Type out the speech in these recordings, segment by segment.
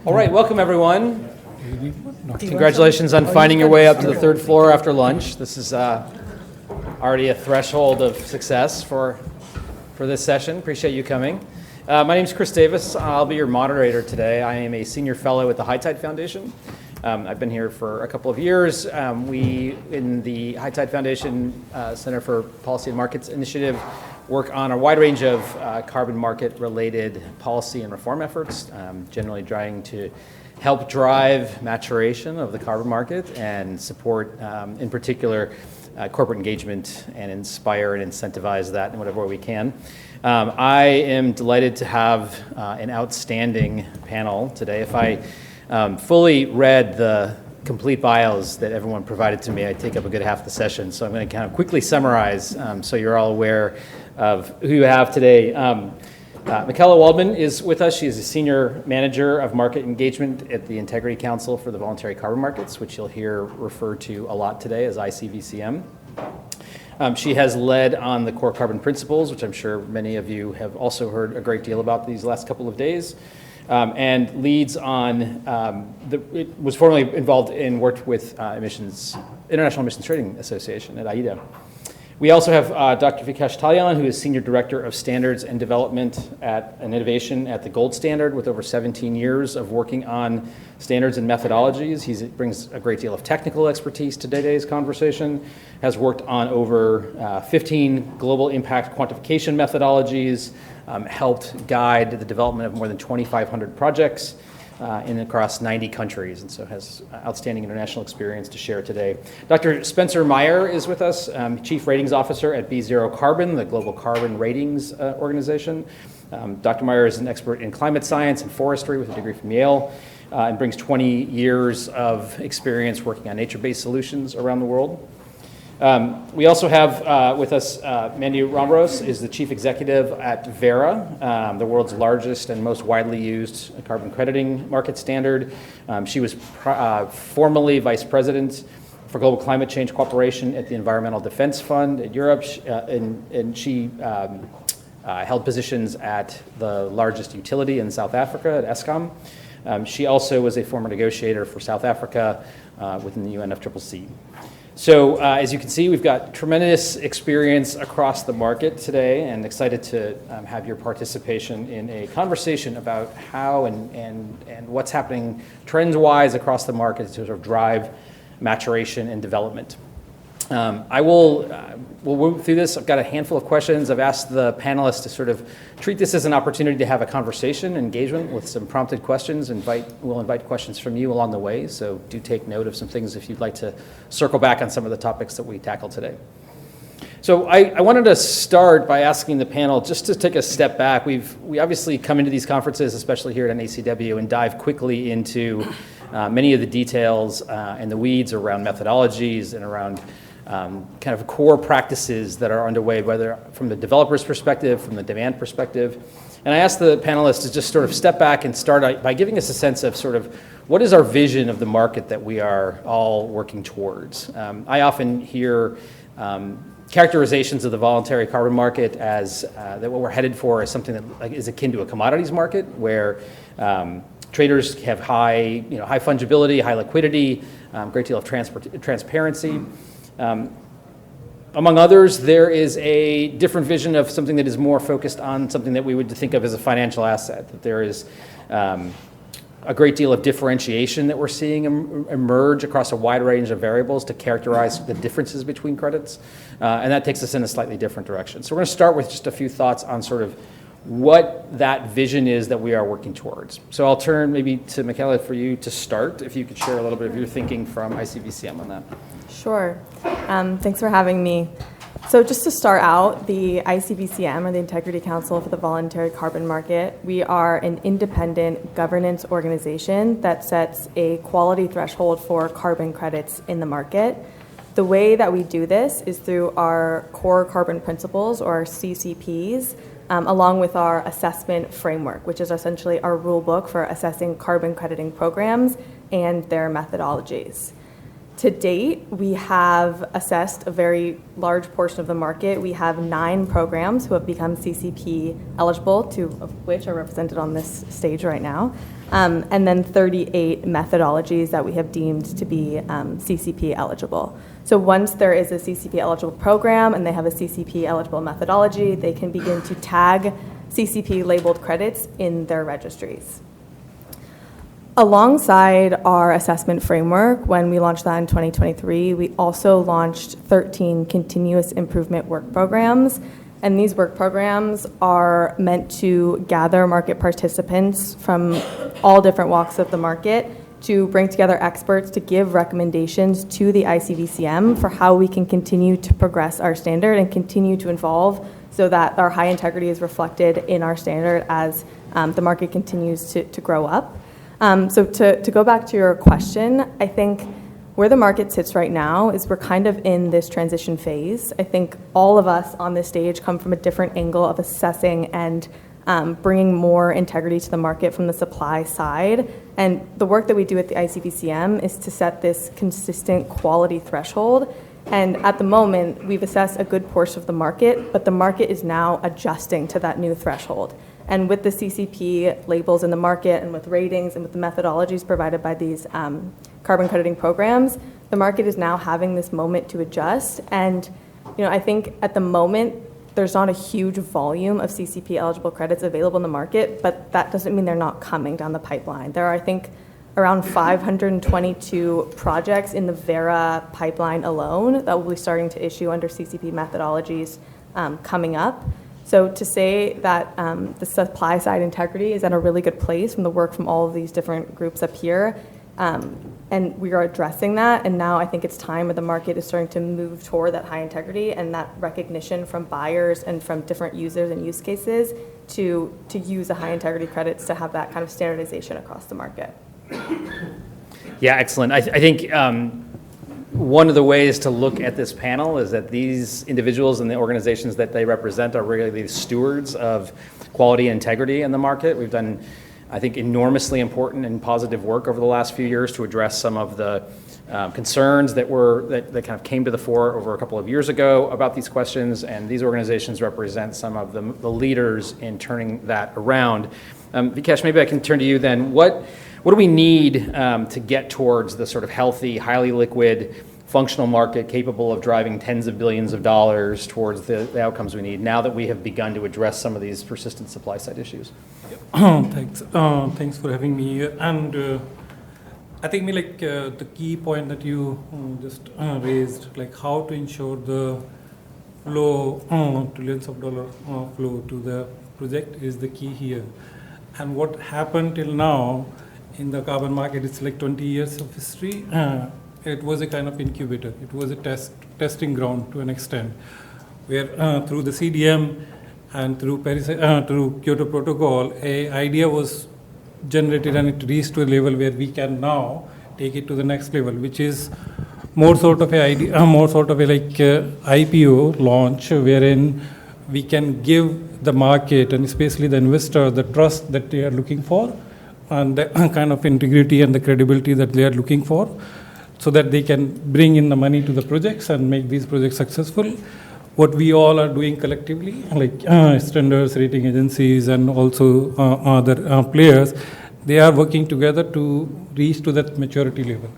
All right, welcome everyone. Congratulations on finding your way up to the third floor after lunch. This is already a threshold of success for this session. Appreciate you coming. My name is Chris Davis. I'll be your moderator today. I am a senior fellow at the High Tide Foundation. I've been here for a couple of years. We, in the High Tide Foundation Center for Policy and Markets Initiative, work on a wide range of carbon market-related policy and reform efforts, generally trying to help drive maturation of the carbon market and support, in particular, corporate engagement and inspire and incentivize that in whatever way we can. I am delighted to have an outstanding panel today. If I fully read the complete bios that everyone provided to me, I'd take up a good half the session. So I'm going to kind of quickly summarize so you're all aware of who you have today. Mikela Waldman is with us. She is a senior manager of market engagement at the Integrity Council for the Voluntary Carbon Markets, which you'll hear referred to a lot today as ICVCM. She has led on the core carbon principles, which I'm sure many of you have also heard a great deal about these last couple of days. And leads on, was formerly involved in, worked with International Emissions Trading Association at AIDA. We also have Dr. Vikash Talyan, who is Senior Director of Standards and Development and Innovation at the Gold Standard, with over 17 years of working on standards and methodologies. He brings a great deal of technical expertise to today's conversation, has worked on over 15 global impact quantification methodologies, helped guide the development of more than 2,500 projects across 90 countries, and so has outstanding international experience to share today. Dr. Spencer Meyer is with us, Chief Ratings Officer at BeZero Carbon, the global carbon ratings organization. Dr. Meyer is an expert in climate science and forestry with a degree from Yale, and brings 20 years of experience working on nature-based solutions around the world. We also have with us Mandy Rambharos is the Chief Executive at Verra, the world's largest and most widely used carbon crediting market standard. She was formerly Vice President for Global Climate Change Cooperation at the Environmental Defense Fund in Europe, and she held positions at the largest utility in South Africa at Eskom. She also was a former negotiator for South Africa within the UNFCCC. So as you can see, we've got tremendous experience across the market today, and excited to have your participation in a conversation about how and what's happening trends-wise across the market to sort of drive maturation and development. We'll move through this. I've got a handful of questions. I've asked the panelists to sort of treat this as an opportunity to have a conversation, engagement with some prompted questions. We'll invite questions from you along the way, so do take note of some things if you'd like to circle back on some of the topics that we tackled today. So I wanted to start by asking the panel just to take a step back. We obviously come into these conferences, especially here at NACW, and dive quickly into many of the details and the weeds around methodologies and around kind of core practices that are underway, whether from the developer's perspective, from the demand perspective. And I asked the panelists to just sort of step back and start by giving us a sense of sort of what is our vision of the market that we are all working towards. I often hear characterizations of the voluntary carbon market as that what we're headed for is something that is akin to a commodities market, where traders have high fungibility, high liquidity, great deal of transparency. Among others, there is a different vision of something that is more focused on something that we would think of as a financial asset, that there is a great deal of differentiation that we're seeing emerge across a wide range of variables to characterize the differences between credits, and that takes us in a slightly different direction. So we're going to start with just a few thoughts on sort of what that vision is that we are working towards. So I'll turn maybe to Mikela for you to start, if you could share a little bit of your thinking from ICVCM on that. Sure. Thanks for having me. So just to start out, the ICVCM, or the Integrity Council for the Voluntary Carbon Market, we are an independent governance organization that sets a quality threshold for carbon credits in the market. The way that we do this is through our core carbon principles, or our CCPs, along with our assessment framework, which is essentially our rule book for assessing carbon crediting programs and their methodologies. To date, we have assessed a very large portion of the market. We have 9 programs who have become CCP eligible, 2 of which are represented on this stage right now. and then 38 methodologies that we have deemed to be CCP eligible. So once there is a CCP eligible program and they have a CCP eligible methodology, they can begin to tag CCP labeled credits in their registries. Alongside our assessment framework, when we launched that in 2023, we also launched 13 continuous improvement work programs. And these work programs are meant to gather market participants from all different walks of the market to bring together experts to give recommendations to the ICVCM for how we can continue to progress our standard and continue to evolve so that our high integrity is reflected in our standard as the market continues to grow up. So to go back to your question, I think where the market sits right now is we're kind of in this transition phase. I think all of us on this stage come from a different angle of assessing and bringing more integrity to the market from the supply side. And the work that we do at the ICVCM is to set this consistent quality threshold. And at the moment, we've assessed a good portion of the market, but the market is now adjusting to that new threshold. And with the CCP labels in the market and with ratings and with the methodologies provided by these carbon crediting programs, the market is now having this moment to adjust. And I think at the moment, there's not a huge volume of CCP eligible credits available in the market, but that doesn't mean they're not coming down the pipeline. There are, I think, around 522 projects in the Verra pipeline alone that will be starting to issue under CCP methodologies coming up. So to say that the supply side integrity is at a really good place from the work from all of these different groups up here, and we are addressing that, and now I think it's time where the market is starting to move toward that high integrity and that recognition from buyers and from different users and use cases to use the high integrity credits to have that kind of standardization across the market. Yeah, excellent. I think one of the ways to look at this panel is that these individuals and the organizations that they represent are really the stewards of quality and integrity in the market. We've done, I think, enormously important and positive work over the last few years to address some of the concerns that kind of came to the fore over a couple of years ago about these questions, and these organizations represent some of the leaders in turning that around. Vikash, maybe I can turn to you then. What do we need to get towards the sort of healthy, highly liquid, functional market capable of driving tens of billions of dollars towards the outcomes we need now that we have begun to address some of these persistent supply side issues? Thanks for having me here. And I think the key point that you just raised, like how to ensure the flow, trillions of dollar flow to the project is the key here. And what happened till now in the carbon market, it's like 20 years of history. It was a kind of incubator. It was a testing ground to an extent, where through the CDM and through Kyoto Protocol, an idea was generated and it reached to a level where we can now take it to the next level, which is more sort of IPO launch, wherein we can give the market and especially the investor the trust that they are looking for and the kind of integrity and the credibility that they are looking for, so that they can bring in the money to the projects and make these projects successful. What we all are doing collectively, like standards, rating agencies, and also other players, they are working together to reach to that maturity level.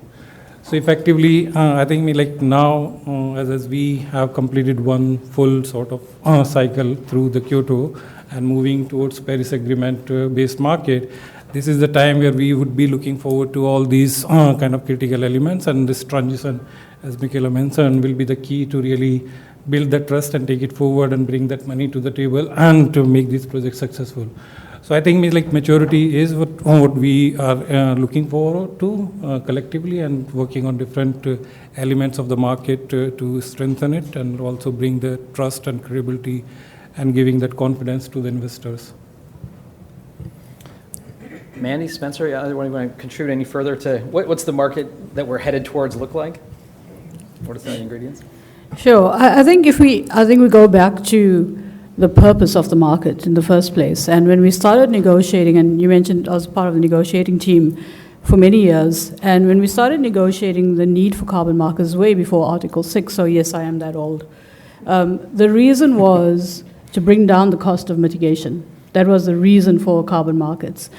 So effectively, I think now, as we have completed one full sort of cycle through the Kyoto and moving towards Paris Agreement-based market, this is the time where we would be looking forward to all these kind of critical elements, and this transition, as Mikela mentioned, will be the key to really build that trust and take it forward and bring that money to the table and to make these projects successful. So I think maturity is what we are looking forward to collectively, and working on different elements of the market to strengthen it and also bring the trust and credibility and giving that confidence to the investors. Mandy, Spencer, you want to contribute any further to what's the market that we're headed towards look like? What are some of the ingredients? Sure. I think we go back to the purpose of the market in the first place. And when we started negotiating, and you mentioned I was part of the negotiating team for many years, and when we started negotiating the need for carbon markets way before Article 6, so yes, I am that old, the reason was to bring down the cost of mitigation. That was the reason for carbon markets.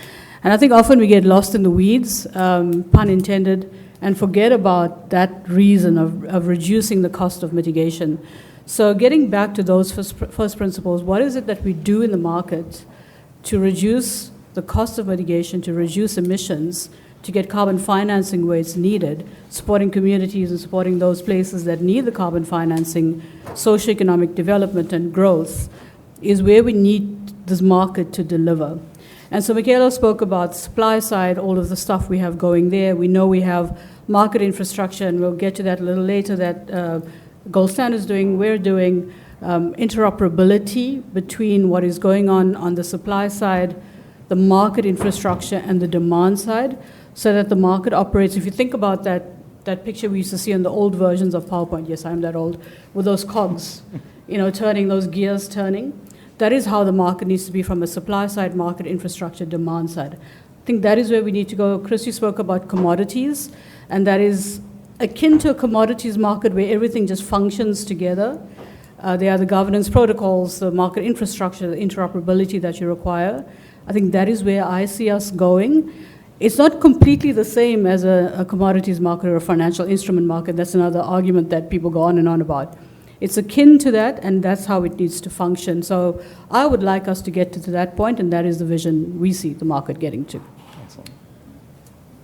And I think often we get lost in the weeds, pun intended, and forget about that reason of reducing the cost of mitigation. So getting back to those first principles, what is it that we do in the market to reduce the cost of mitigation, to reduce emissions, to get carbon financing where it's needed, supporting communities and supporting those places that need the carbon financing, socioeconomic development and growth, is where we need this market to deliver. And so Mikela spoke about supply side, all of the stuff we have going there. We know we have market infrastructure, and we'll get to that a little later, that Gold Standard is doing, we're doing interoperability between what is going on the supply side, the market infrastructure, and the demand side, so that the market operates. If you think about that picture we used to see in the old versions of PowerPoint, yes, I'm that old, with those cogs, turning, those gears turning. That is how the market needs to be from a supply side, market infrastructure, demand side. I think that is where we need to go. Chris, you spoke about commodities, and that is akin to a commodities market where everything just functions together. There are the governance protocols, the market infrastructure, the interoperability that you require. I think that is where I see us going. It's not completely the same as a commodities market or a financial instrument market. That's another argument that people go on and on about. It's akin to that, and that's how it needs to function. So I would like us to get to that point, and that is the vision we see the market getting to. Excellent.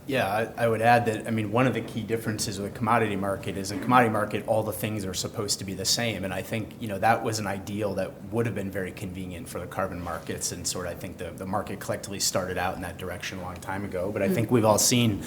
Yeah, I would add that, one of the key differences with a commodity market is in a commodity market, all the things are supposed to be the same. And I think, that was an ideal that would have been very convenient for the carbon markets. And I think the market collectively started out in that direction a long time ago. But I think we've all seen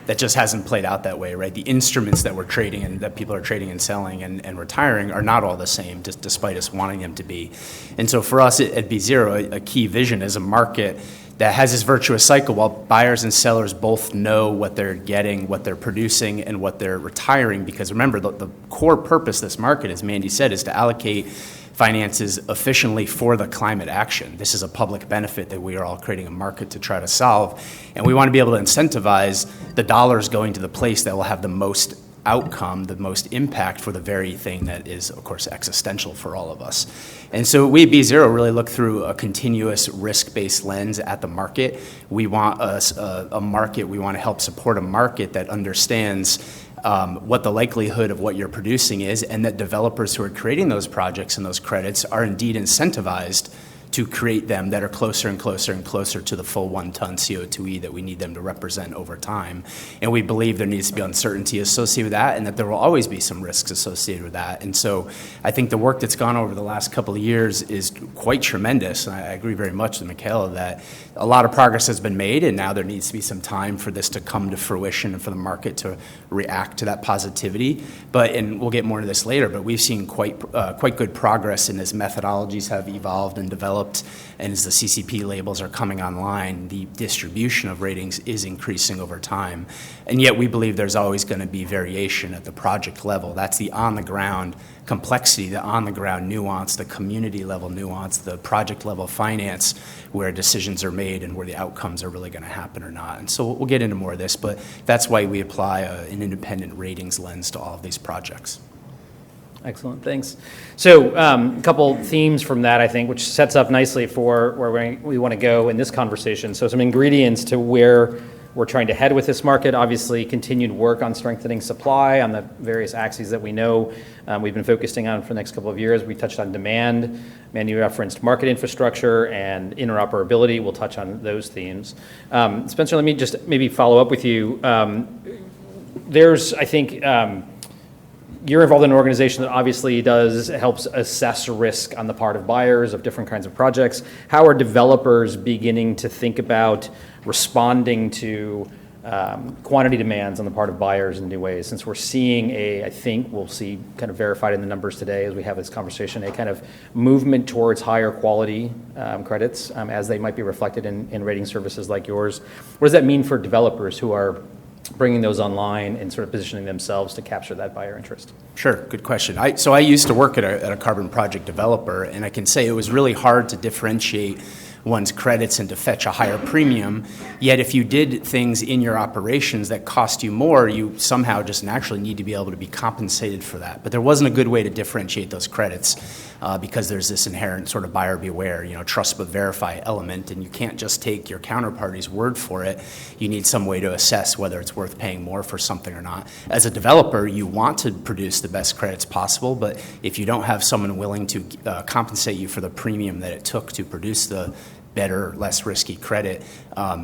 that just hasn't played out that way, right? The instruments that we're trading and that people are trading and selling and retiring are not all the same, just despite us wanting them to be. And so for us at BeZero, a key vision is a market that has this virtuous cycle while buyers and sellers both know what they're getting, what they're producing, and what they're retiring. Because remember, the core purpose of this market, as Mandy said, is to allocate finances efficiently for the climate action. This is a public benefit that we are all creating a market to try to solve. And we want to be able to incentivize the dollars going to the place that will have the most outcome, the most impact for the very thing that is, of course, existential for all of us. And so we at BeZero really look through a continuous risk-based lens at the market. We want a market, we want to help support a market that understands what the likelihood of what you're producing is, and that developers who are creating those projects and those credits are indeed incentivized to create them that are closer and closer and closer to the full 1 ton CO2e that we need them to represent over time. And we believe there needs to be uncertainty associated with that, and that there will always be some risks associated with that. And so I think the work that's gone over the last couple of years is quite tremendous. And I agree very much with Mikela that a lot of progress has been made, and now there needs to be some time for this to come to fruition and for the market to react to that positivity. And we'll get more into this later, but we've seen quite good progress in as methodologies have evolved and developed. And as the CCP labels are coming online, the distribution of ratings is increasing over time. And yet we believe there's always going to be variation at the project level. That's the on-the-ground complexity, the on-the-ground nuance, the community-level nuance, the project-level finance, where decisions are made and where the outcomes are really going to happen or not. And so we'll get into more of this, but that's why we apply an independent ratings lens to all of these projects. Excellent, thanks. So a couple themes from that, I think, which sets up nicely for where we want to go in this conversation. So some ingredients to where we're trying to head with this market. Obviously, continued work on strengthening supply on the various axes that we know we've been focusing on for the next couple of years. We touched on demand. Mandy referenced market infrastructure and interoperability. We'll touch on those themes. Spencer, let me just maybe follow up with you. There's, I think, you're involved in an organization that obviously helps assess risk on the part of buyers of different kinds of projects. How are developers beginning to think about responding to quantity demands on the part of buyers in new ways? Since we're seeing I think we'll see kind of verified in the numbers today as we have this conversation, a kind of movement towards higher quality credits as they might be reflected in rating services like yours. What does that mean for developers who are bringing those online and sort of positioning themselves to capture that buyer interest? Sure, good question. So I used to work at a carbon project developer, and I can say it was really hard to differentiate one's credits and to fetch a higher premium. Yet if you did things in your operations that cost you more, you somehow just naturally need to be able to be compensated for that. But there wasn't a good way to differentiate those credits because there's this inherent sort of buyer beware, trust but verify element, and you can't just take your counterparty's word for it. You need some way to assess whether it's worth paying more for something or not. As a developer, you want to produce the best credits possible, but if you don't have someone willing to compensate you for the premium that it took to produce the better, less risky credit,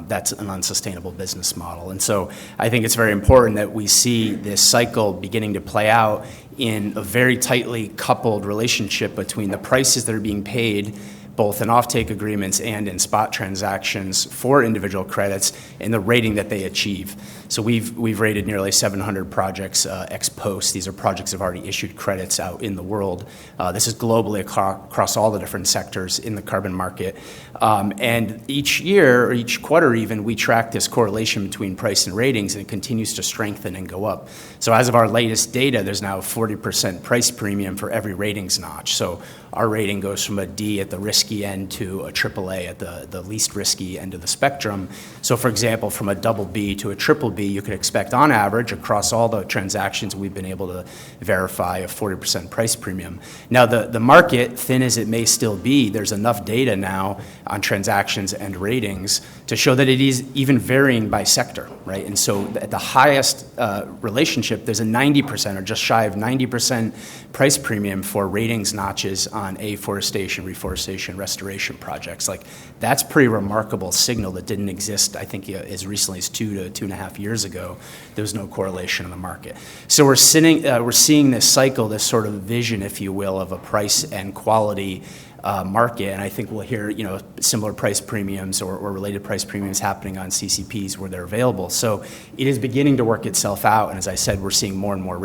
that's an unsustainable business model. And so I think it's very important that we see this cycle beginning to play out in a very tightly coupled relationship between the prices that are being paid both in offtake agreements and in spot transactions for individual credits and the rating that they achieve. So we've rated nearly 700 projects ex post. These are projects that have already issued credits out in the world. This is globally across all the different sectors in the carbon market. And each year, or each quarter even, we track this correlation between price and ratings, and it continues to strengthen and go up. So as of our latest data, there's now a 40% price premium for every ratings notch. So our rating goes from a D at the risky end to a AAA at the least risky end of the spectrum. So for example, from a double B to a triple B, you could expect on average across all the transactions we've been able to verify a 40% price premium. Now the market, thin as it may still be, there's enough data now on transactions and ratings to show that it is even varying by sector, right? And so at the highest relationship, there's a 90% or just shy of 90% price premium for ratings notches on afforestation, reforestation, restoration projects. Like, that's pretty remarkable signal that didn't exist, I think, as recently as 2 to 2.5 years ago. There was no correlation in the market. So we're seeing this cycle, this sort of vision, if you will, of a price and quality market, and I think we'll hear similar price premiums or related price premiums happening on CCPs where they're available. So it is beginning to work itself out, and as I said, we're seeing more and more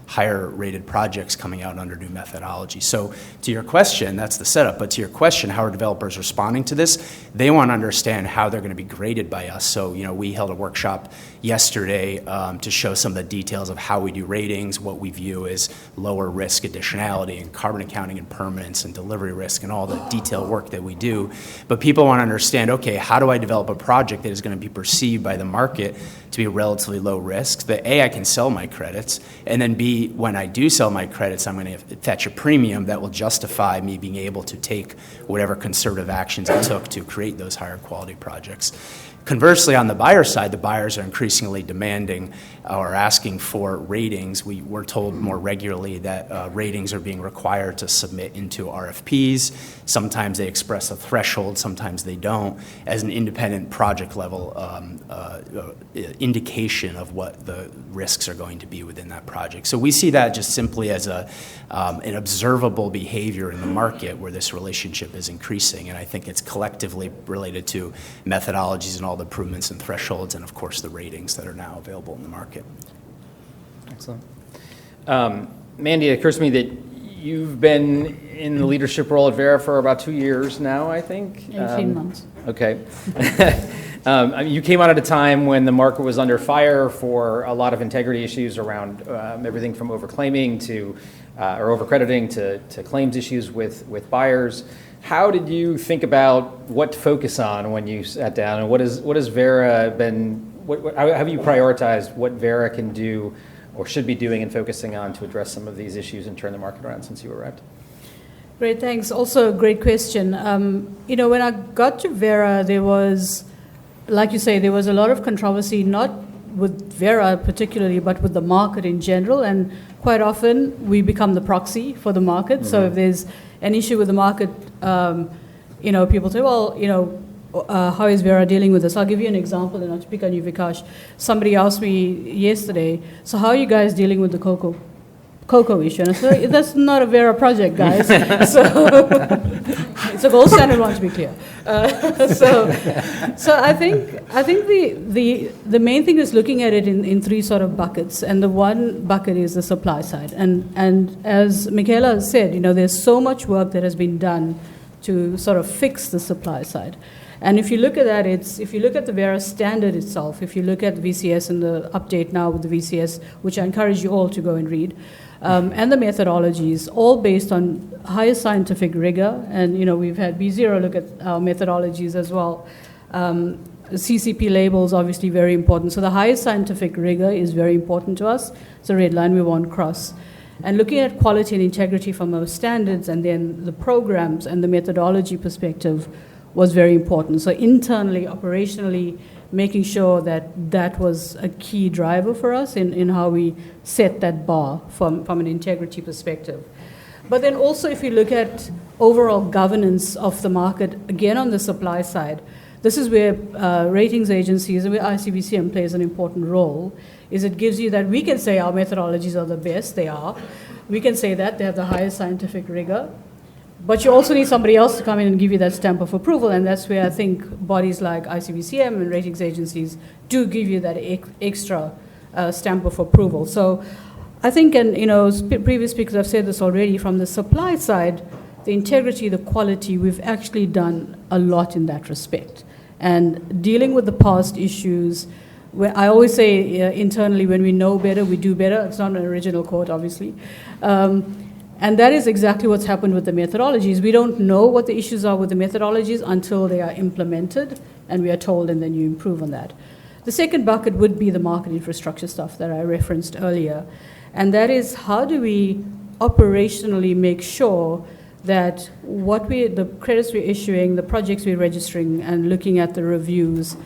higher rated projects coming out under new methodology. So to your question, that's the setup, but to your question, how are developers responding to this? They want to understand how they're going to be graded by us. So, we held a workshop yesterday to show some of the details of how we do ratings, what we view as lower risk additionality and carbon accounting and permanence and delivery risk and all the detailed work that we do. But people want to understand, okay, how do I develop a project that is going to be perceived by the market to be relatively low risk, that A, I can sell my credits, and then B, when I do sell my credits, I'm going to fetch a premium that will justify me being able to take whatever conservative actions it took to create those higher quality projects. Conversely, on the buyer side, the buyers are increasingly demanding or asking for ratings. We're told more regularly that ratings are being required to submit into RFPs. Sometimes they express a threshold, sometimes they don't, as an independent project level indication of what the risks are going to be within that project. So we see that just simply as an observable behavior in the market where this relationship is increasing, and I think it's collectively related to methodologies and all the improvements and thresholds, and of course the ratings that are now available in the market. Excellent. Mandy, it occurs to me that you've been in the leadership role at Verra for about 2 years now, I think. 18 months. Okay. You came out at a time when the market was under fire for a lot of integrity issues around everything from overclaiming to or overcrediting to claims issues with buyers. How did you think about what to focus on when you sat down, and what has Verra been? How have you prioritized what Verra can do or should be doing and focusing on to address some of these issues and turn the market around since you arrived? Great, thanks. Also, a great question. When I got to Verra, there was, like you say, there was a lot of controversy, not with Verra particularly, but with the market in general. And quite often, we become the proxy for the market. Mm-hmm. So if there's an issue with the market, people say, well, how is Verra dealing with this? I'll give you an example, and not to pick on you, Vikash. Somebody asked me yesterday, so how are you guys dealing with the cocoa issue? And I said, that's not a Verra project, guys. So it's a gold standard one, to be clear. So I think the main thing is looking at it in three sort of buckets, and the one bucket is the supply side. And as Mikela said, there's so much work that has been done to sort of fix the supply side. And if you look at that, if you look at the Verra standard itself, if you look at the VCS and the update now with the VCS, which I encourage you all to go and read, and the methodologies, all based on highest scientific rigor. And we've had BeZero look at our methodologies as well. CCP labels obviously very important. So the highest scientific rigor is very important to us. It's a red line we won't cross. And looking at quality and integrity from our standards and then the programs and the methodology perspective was very important. So internally, operationally, making sure that that was a key driver for us in how we set that bar from an integrity perspective. But then also if you look at overall governance of the market, again on the supply side, this is where ratings agencies and where ICVCM plays an important role, is it gives you that we can say our methodologies are the best, they are. We can say that, they have the highest scientific rigor. But you also need somebody else to come in and give you that stamp of approval, and that's where I think bodies like ICVCM and ratings agencies do give you that extra stamp of approval. So I think, and previous speakers have said this already, from the supply side, the integrity, the quality, we've actually done a lot in that respect. And dealing with the past issues, where I always say internally, when we know better, we do better. It's not an original quote, obviously. And that is exactly what's happened with the methodologies. We don't know what the issues are with the methodologies until they are implemented, and we are told, and then you improve on that. The second bucket would be the market infrastructure stuff that I referenced earlier. And that is, how do we operationally make sure that the credits we're issuing, the projects we're registering, and looking at the reviews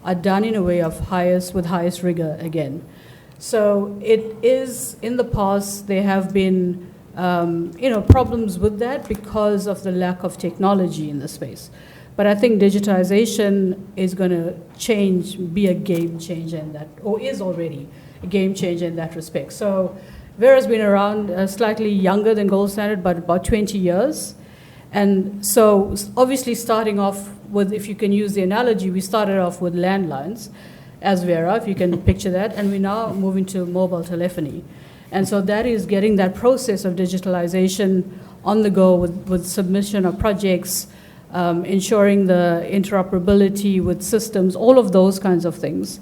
are done in a way with highest rigor again. So it is, in the past, there have been problems with that because of the lack of technology in the space. But I think digitization is going to be a game changer in that, or is already a game changer in that respect. So Verra's been around slightly younger than Gold Standard, but about 20 years. And so obviously starting off with, if you can use the analogy, we started off with landlines as Verra, if you can picture that, and we're now moving to mobile telephony. And so that is getting that process of digitalization on the go with submission of projects, ensuring the interoperability with systems, all of those kinds of things.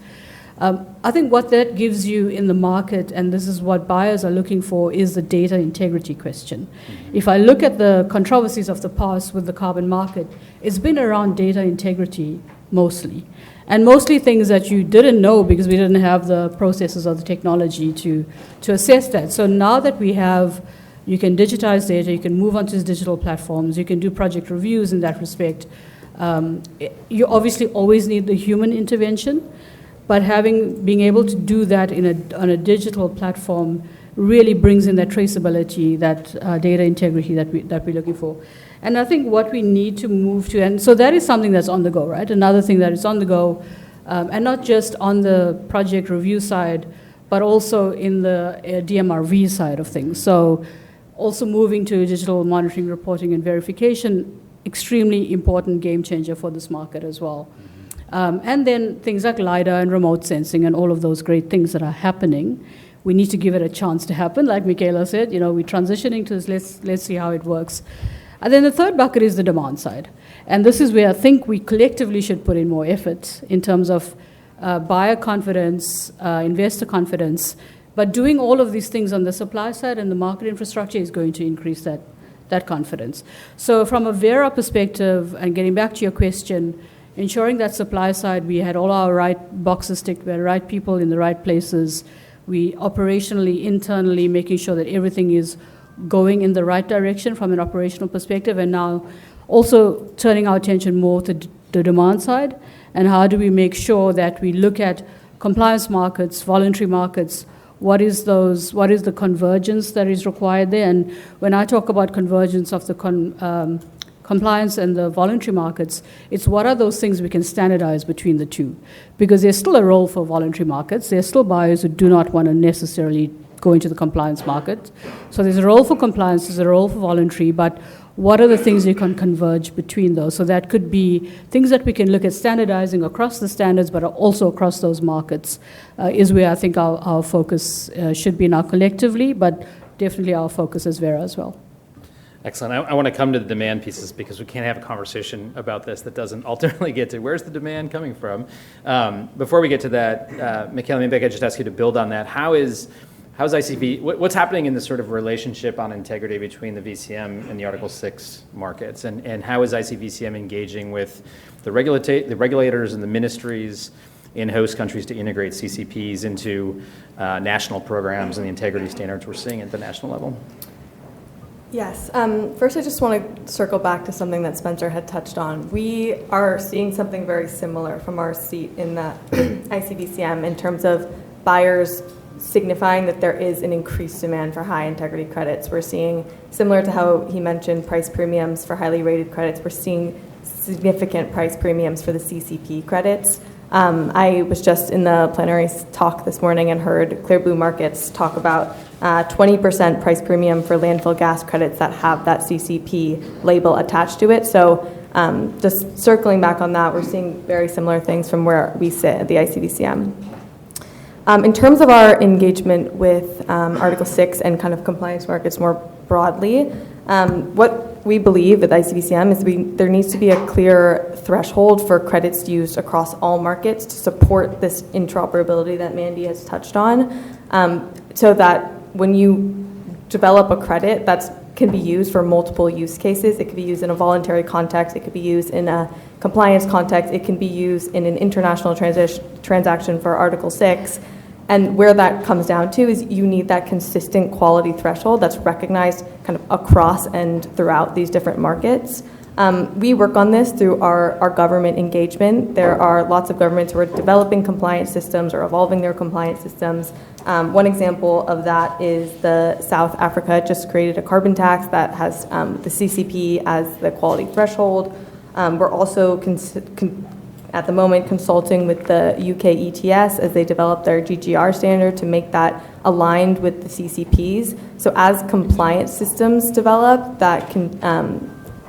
I think what that gives you in the market, and this is what buyers are looking for, is the data integrity question. If I look at the controversies of the past with the carbon market, it's been around data integrity mostly. And mostly things that you didn't know because we didn't have the processes or the technology to assess that. So now that you can digitize data, you can move onto these digital platforms, you can do project reviews in that respect. You obviously always need the human intervention, but being able to do that on a digital platform really brings in that traceability, that data integrity that we're looking for. And I think what we need to move to, and so that is something that's on the go, right? Another thing that is on the go, and not just on the project review side, but also in the DMRV side of things. So also moving to digital monitoring, reporting, and verification, extremely important game changer for this market as well. And then things like LiDAR and remote sensing and all of those great things that are happening. We need to give it a chance to happen. Like Mikela said, we're transitioning to this, let's see how it works. And then the third bucket is the demand side. And this is where I think we collectively should put in more effort in terms of buyer confidence, investor confidence. But doing all of these things on the supply side and the market infrastructure is going to increase that confidence. So from a Verra perspective, and getting back to your question, ensuring that supply side, we had all our right boxes ticked, we had the right people in the right places, we operationally, internally, making sure that everything is going in the right direction from an operational perspective, and now also turning our attention more to the demand side, and how do we make sure that we look at compliance markets, voluntary markets, what is the convergence that is required there? And when I talk about convergence of the compliance and the voluntary markets, it's what are those things we can standardize between the two? Because there's still a role for voluntary markets. There's still buyers who do not want to necessarily go into the compliance market. So there's a role for compliance, there's a role for voluntary, but what are the things you can converge between those? So that could be things that we can look at standardizing across the standards, but also across those markets, is where I think our focus should be now collectively, but definitely our focus as Verra as well. Excellent. I want to come to the demand pieces because we can't have a conversation about this that doesn't ultimately get to where's the demand coming from. Before we get to that, Mikela, maybe I could just ask you to build on that. How how's what's happening in this sort of relationship on integrity between the VCM and the Article 6 markets? And how is ICVCM engaging with the regulators and the ministries in host countries to integrate CCPs into national programs and the integrity standards we're seeing at the national level? Yes. First, I just want to circle back to something that Spencer had touched on. We are seeing something very similar from our seat in the ICVCM in terms of buyers signifying that there is an increased demand for high integrity credits. We're seeing, similar to how he mentioned price premiums for highly rated credits, we're seeing significant price premiums for the CCP credits. I was just in the plenary talk this morning and heard Clear Blue Markets talk about 20% price premium for landfill gas credits that have that CCP label attached to it. So just circling back on that, we're seeing very similar things from where we sit at the ICVCM. In terms of our engagement with Article 6 and kind of compliance markets more broadly, what we believe at ICVCM is there needs to be a clear threshold for credits used across all markets to support this interoperability that Mandy has touched on, so that when you develop a credit that can be used for multiple use cases, it could be used in a voluntary context, it could be used in a compliance context, it can be used in an international transaction for Article 6. And where that comes down to is you need that consistent quality threshold that's recognized kind of across and throughout these different markets. We work on this through our government engagement. There are lots of governments who are developing compliance systems or evolving their compliance systems. One example of that is the South Africa just created a carbon tax that has the CCP as the quality threshold. We're also at the moment consulting with the UK ETS as they develop their GGR standard to make that aligned with the CCPs. So as compliance systems develop, that can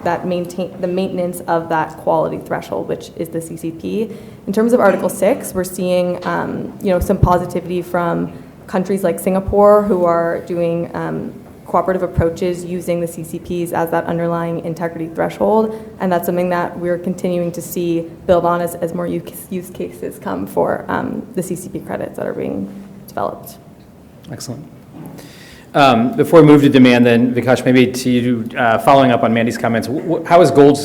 that maintain the maintenance of that quality threshold, which is the CCP. In terms of Article 6, we're seeing some positivity from countries like Singapore who are doing cooperative approaches using the CCPs as that underlying integrity threshold, and that's something that we're continuing to see build on as more use cases come for the CCP credits that are being developed. Excellent. Before we move to demand, then Vikash, maybe to you, following up on Mandy's comments, how is Gold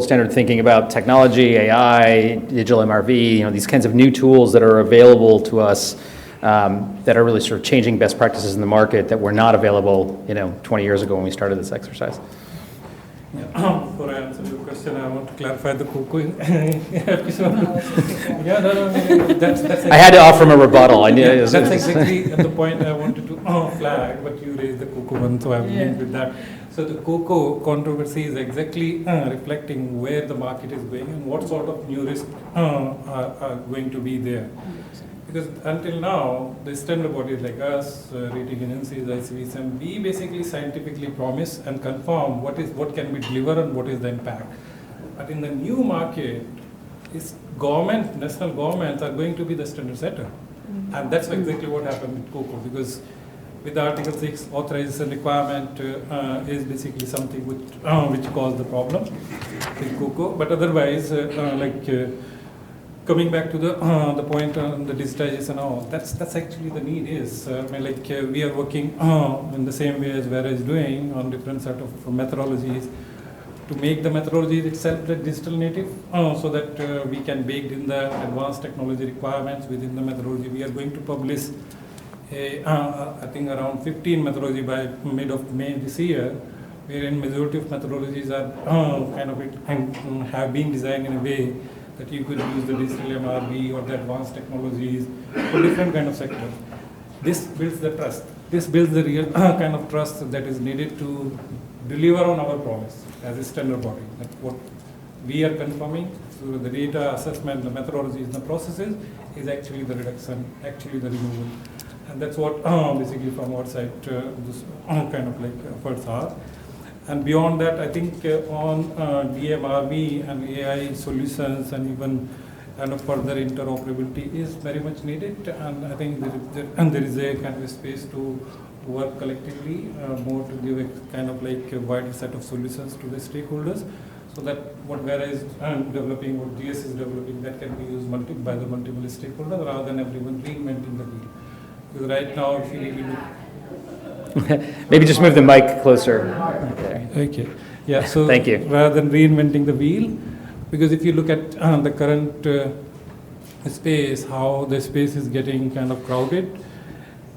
Standard thinking about technology, AI, digital MRV, these kinds of new tools that are available to us that are really sort of changing best practices in the market that were not available, 20 years ago when we started this exercise? Before I answer your question, I want to clarify the cocoa episode. That's I had to offer him a rebuttal. I knew that's exactly the point I wanted to flag, but you raised the cocoa one, so I'm linked with that. So the cocoa controversy is exactly reflecting where the market is going and what sort of new risks are going to be there. Because until now, the standard bodies like us, rating agencies, ICVCM, we basically scientifically promise and confirm what can be delivered and what is the impact. But in the new market, national governments are going to be the standard setter. And that's exactly what happened with cocoa, because with Article 6 authorization requirement is basically something which caused the problem with cocoa. But otherwise, coming back to the point on the digitization, that's actually the need is. We are working in the same way as Verra is doing on different set of methodologies to make the methodology itself digital native, so that we can bake in the advanced technology requirements within the methodology. We are going to publish I think around 15 methodology by mid of May this year, wherein majority of methodologies are have been designed in a way that you could use the digital MRV or the advanced technologies for different kind of sectors. This builds the trust. This builds the real kind of trust that is needed to deliver on our promise as a standard body. That's what we are confirming through the data assessment, the methodologies, the processes is actually the reduction, actually the removal. And that's what basically from our side this kind of efforts are. And beyond that, I think on DMRV and AI solutions and even further interoperability is very much needed. And I think there is a kind of a space to work collectively more to give a kind of a wider set of solutions to the stakeholders, so that what Verra is developing, what GS is developing, that can be used by the multiple stakeholders rather than everyone reinventing the wheel. Because right now, if you really look. Maybe just move the mic closer. There. Okay. Yeah. So Thank you. rather than reinventing the wheel, because if you look at the current space, how the space is getting kind of crowded,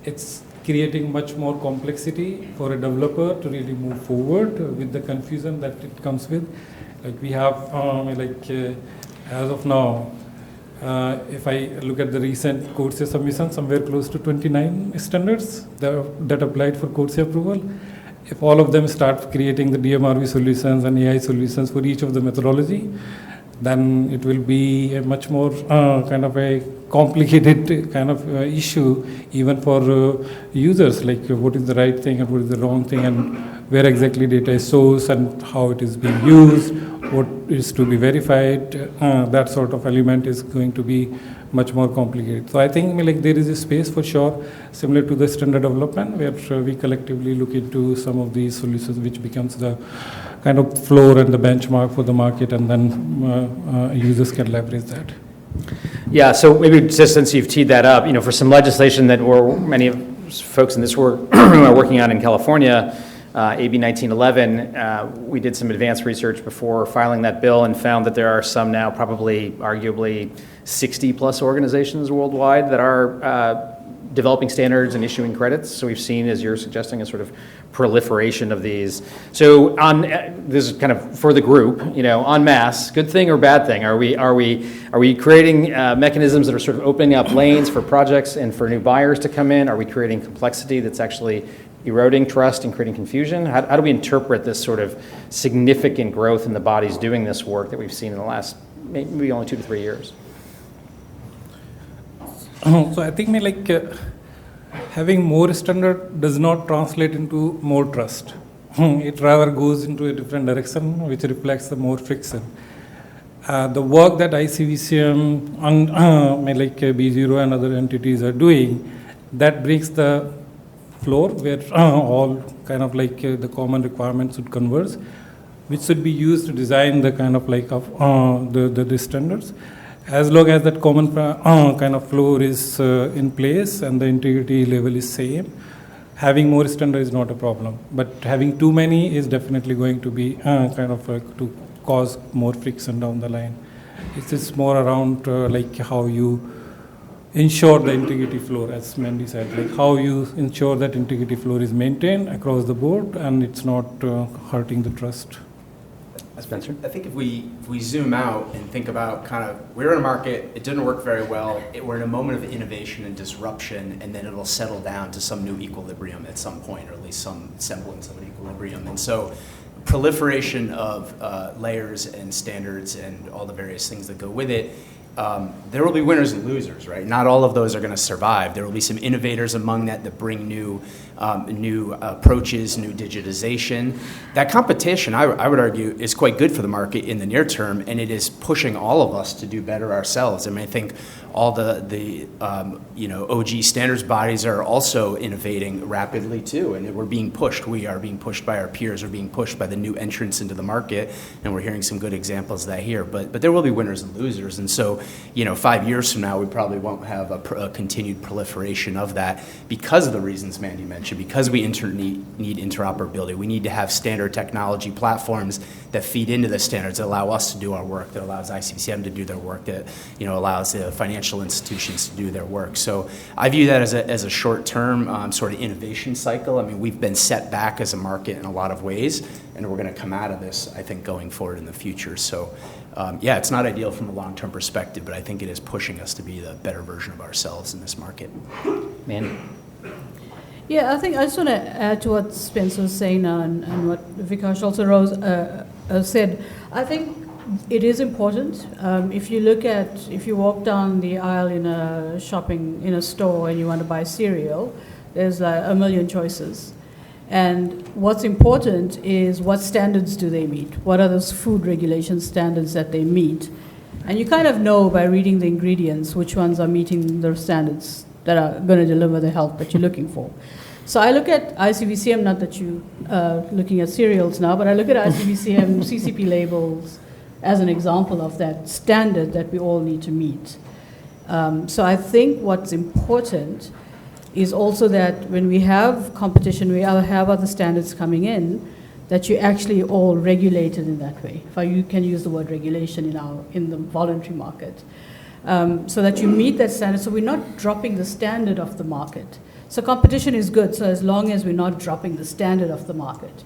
it's creating much more complexity for a developer to really move forward with the confusion that it comes with. Like we have, as of now, if I look at the recent CodeSA submission, somewhere close to 29 standards that applied for CodeSA approval. If all of them start creating the DMRV solutions and AI solutions for each of the methodology, then it will be a much more kind of a complicated kind of issue even for users, like what is the right thing and what is the wrong thing and where exactly data is sourced and how it is being used, what is to be verified, that sort of element is going to be much more complicated. So I think like there is a space for sure, similar to the standard development, where we collectively look into some of these solutions, which becomes the kind of floor and the benchmark for the market, and then users can leverage that. Yeah, so maybe just since you've teed that up, for some legislation that many of folks in this work are working on in California, AB 1911, we did some advanced research before filing that bill and found that there are some now, probably arguably 60 plus organizations worldwide that are developing standards and issuing credits. So we've seen, as you're suggesting, a sort of proliferation of these. So this is kind of for the group, en masse, good thing or bad thing? Are we creating mechanisms that are sort of opening up lanes for projects and for new buyers to come in? Are we creating complexity that's actually eroding trust and creating confusion? How do we interpret this sort of significant growth in the bodies doing this work that we've seen in the last maybe only 2 to 3 years? So I think having more standard does not translate into more trust. It rather goes into a different direction, which reflects the more friction. The work that ICVCM and BeZero and other entities are doing, that brings the floor where all kind of the common requirements should converge, which should be used to design the kind of the standards. As long as that common kind of floor is in place and the integrity level is same, having more standard is not a problem. But having too many is definitely going to be to cause more friction down the line. It's just more around how you ensure the integrity floor, as Mandy said, how you ensure that integrity floor is maintained across the board and it's not hurting the trust. Spencer? I think if we zoom out and think about we're in a market, it didn't work very well, we're in a moment of innovation and disruption, and then it'll settle down to some new equilibrium at some point, or at least some semblance of an equilibrium. And so proliferation of layers and standards and all the various things that go with it, there will be winners and losers, right? Not all of those are going to survive. There will be some innovators among that bring new approaches, new digitization. That competition, I would argue, is quite good for the market in the near term, and it is pushing all of us to do better ourselves. I mean, I think all the OG standards bodies are also innovating rapidly too, and we're being pushed. We are being pushed by our peers, we're being pushed by the new entrants into the market, and we're hearing some good examples of that here. But there will be winners and losers, and so 5 years from now, we probably won't have a continued proliferation of that because of the reasons Mandy mentioned. Because we need interoperability, we need to have standard technology platforms that feed into the standards, that allow us to do our work, that allows ICVCM to do their work, that allows the financial institutions to do their work. So I view that as a short-term sort of innovation cycle. I mean, we've been set back as a market in a lot of ways, and we're going to come out of this, I think, going forward in the future. So it's not ideal from a long-term perspective, but I think it is pushing us to be the better version of ourselves in this market. Mandy? Yeah, I think I just want to add to what Spencer was saying now and what Vikash also said. I think it is important. If you walk down the aisle in a store and you want to buy cereal, there's a million choices. And what's important is what standards do they meet? What are those food regulation standards that they meet? And you kind of know by reading the ingredients which ones are meeting those standards that are going to deliver the health that you're looking for. So I look at ICVCM, not that you're looking at cereals now, but I look at ICVCM CCP labels as an example of that standard that we all need to meet. So I think what's important is also that when we have competition, we have other standards coming in, that you actually all regulated in that way. If you can use the word regulation in the voluntary market. So that you meet that standard, so we're not dropping the standard of the market. So competition is good, so as long as we're not dropping the standard of the market.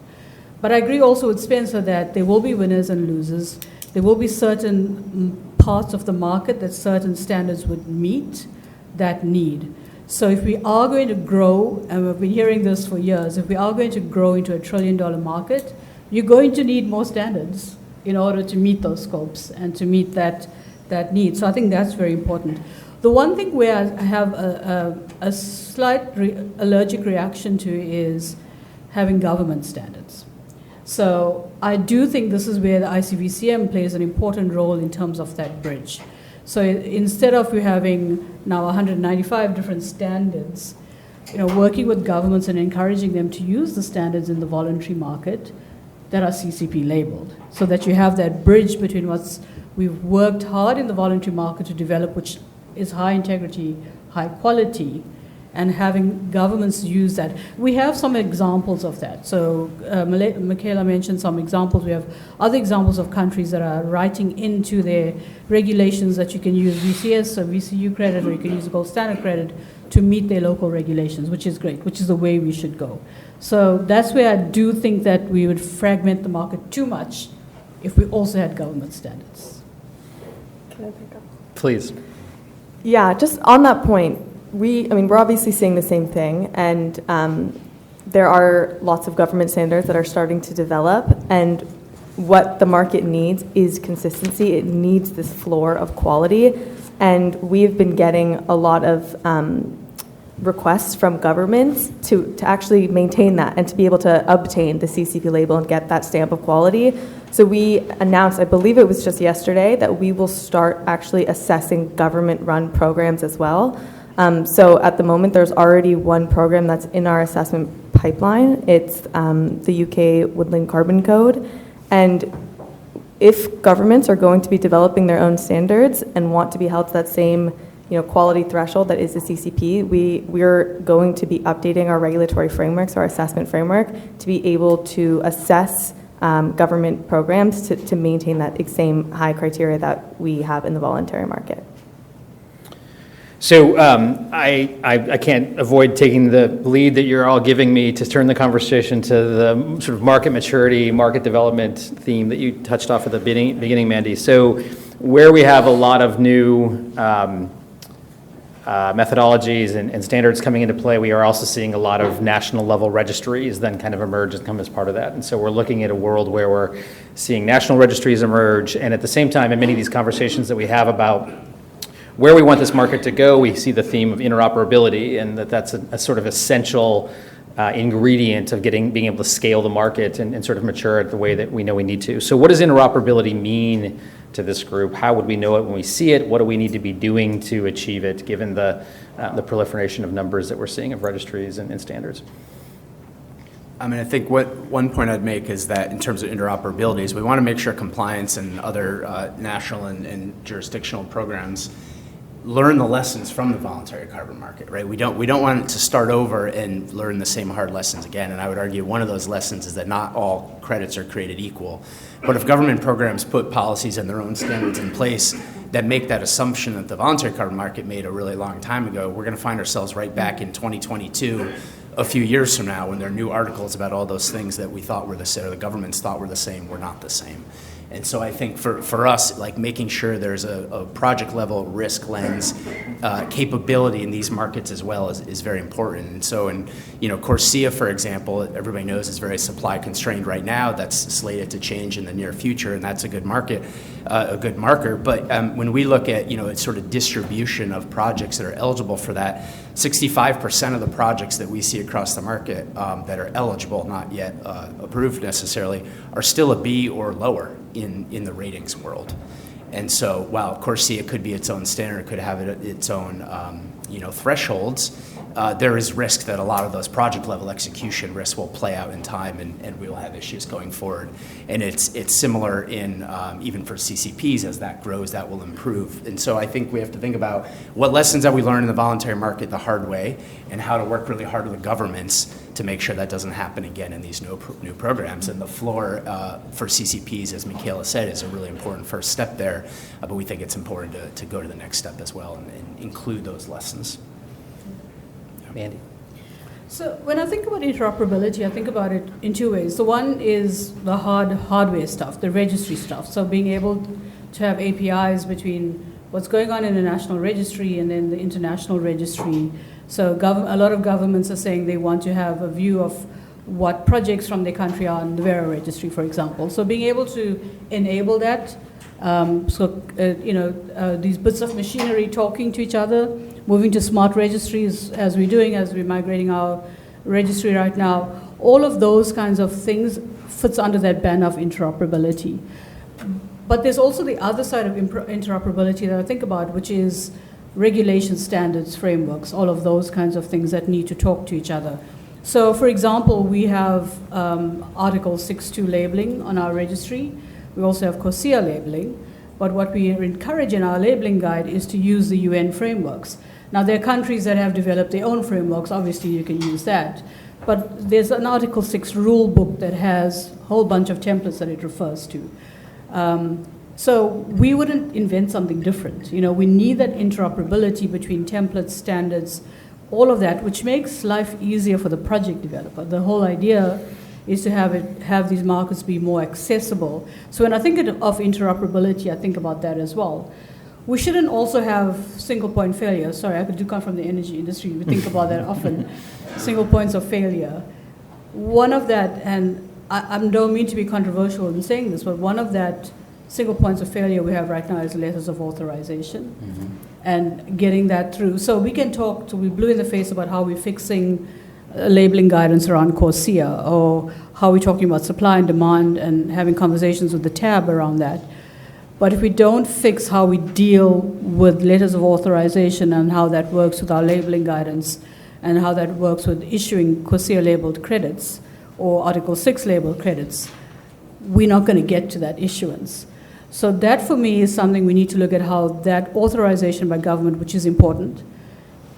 But I agree also with Spencer that there will be winners and losers. There will be certain parts of the market that certain standards would meet that need. So if we are going to grow, and we've been hearing this for years, if we are going to grow into $1 trillion market, you're going to need more standards in order to meet those scopes and to meet that need. So I think that's very important. The one thing where I have a slight allergic reaction to is having government standards. So I do think this is where the ICVCM plays an important role in terms of that bridge. So instead of you having now 195 different standards, working with governments and encouraging them to use the standards in the voluntary market that are CCP labeled, so that you have that bridge between we've worked hard in the voluntary market to develop, which is high integrity, high quality, and having governments use that. We have some examples of that. So Mikela mentioned some examples. We have other examples of countries that are writing into their regulations that you can use VCS or VCU credit, or you can use gold standard credit to meet their local regulations, which is great, which is the way we should go. So that's where I do think that we would fragment the market too much if we also had government standards. Can I pick up? Please. Yeah, just on that point, we're obviously seeing the same thing, and there are lots of government standards that are starting to develop, and what the market needs is consistency. It needs this floor of quality, and we've been getting a lot of requests from governments to actually maintain that and to be able to obtain the CCP label and get that stamp of quality. So we announced, I believe it was just yesterday, that we will start actually assessing government-run programs as well. So at the moment, there's already one program that's in our assessment pipeline. It's the UK Woodland Carbon Code. And if governments are going to be developing their own standards and want to be held to that same quality threshold that is the CCP, we're going to be updating our regulatory frameworks, our assessment framework, to be able to assess government programs to maintain that same high criteria that we have in the voluntary market. So I can't avoid taking the lead that you're all giving me to turn the conversation to the sort of market maturity, market development theme that you touched off at the beginning, Mandy. So where we have a lot of new methodologies and standards coming into play, we are also seeing a lot of national level registries then kind of emerge and come as part of that. And so we're looking at a world where we're seeing national registries emerge, and at the same time, in many of these conversations that we have about where we want this market to go, we see the theme of interoperability, and that's a sort of essential ingredient of being able to scale the market and sort of mature it the way that we know we need to. So what does interoperability mean to this group? How would we know it when we see it? What do we need to be doing to achieve it, given the proliferation of numbers that we're seeing of registries and standards? I think one point I'd make is that in terms of interoperability is we want to make sure compliance and other national and jurisdictional programs learn the lessons from the voluntary carbon market, right? We don't want it to start over and learn the same hard lessons again. And I would argue one of those lessons is that not all credits are created equal. But if government programs put policies and their own standards in place that make that assumption that the voluntary carbon market made a really long time ago, we're going to find ourselves right back in 2022, a few years from now, when there are new articles about all those things that we thought were the same, or the governments thought were the same, were not the same. And so I think for us, like making sure there's a project level risk lens capability in these markets as well is very important. And so Corsia, for example, everybody knows is very supply constrained right now. That's slated to change in the near future, and that's a good market, a good marker. But when we look at its sort of distribution of projects that are eligible for that, 65% of the projects that we see across the market that are eligible, not yet approved necessarily, are still a B or lower in the ratings world. And so while Corsia could be its own standard, it could have its own thresholds, there is risk that a lot of those project level execution risks will play out in time, and we will have issues going forward. And it's similar in even for CCPs. As that grows, that will improve. And so I think we have to think about what lessons have we learned in the voluntary market the hard way, and how to work really hard with the governments to make sure that doesn't happen again in these new programs. And the floor for CCPs, as Mikela said, is a really important first step there. But we think it's important to go to the next step as well and include those lessons. Mandy. So when I think about interoperability, I think about it in two ways. So one is the hardware stuff, the registry stuff. So being able to have APIs between what's going on in the national registry and then the international registry. So a lot of governments are saying they want to have a view of what projects from their country are in the Verra registry, for example. So being able to enable that, these bits of machinery talking to each other, moving to smart registries as we're migrating our registry right now, all of those kinds of things fits under that banner of interoperability. But there's also the other side of interoperability that I think about, which is regulation standards, frameworks, all of those kinds of things that need to talk to each other. So, for example, we have Article 6.2 labeling on our registry. We also have COSIA labeling. But what we encourage in our labeling guide is to use the UN frameworks. Now, there are countries that have developed their own frameworks. Obviously, you can use that. But there's an Article 6 rule book that has a whole bunch of templates that it refers to. So we wouldn't invent something different. We need that interoperability between templates, standards, all of that, which makes life easier for the project developer. The whole idea is to have these markets be more accessible. So when I think of interoperability, I think about that as well. We shouldn't also have single point failure. Sorry, I do come from the energy industry. We think about that often, single points of failure. One of that, and I don't mean to be controversial in saying this, but one of that single points of failure we have right now is letters of authorization, and getting that through. So we can talk to, we blew in the face about how we're fixing labeling guidance around COSIA, or how we're talking about supply and demand and having conversations with the tab around that. But if we don't fix how we deal with letters of authorization and how that works with our labeling guidance and how that works with issuing COSIA labeled credits or Article 6 labeled credits, we're not going to get to that issuance. So that for me is something we need to look at, how that authorization by government, which is important,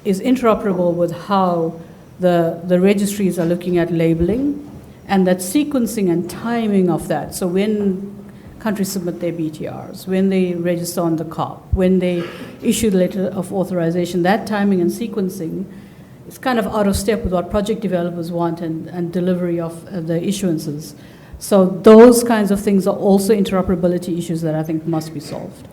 is interoperable with how the registries are looking at labeling, and that sequencing and timing of that. So when countries submit their BTRs, when they register on the COP, when they issue the letter of authorization, that timing and sequencing is kind of out of step with what project developers want and delivery of the issuances. So those kinds of things are also interoperability issues that I think must be solved.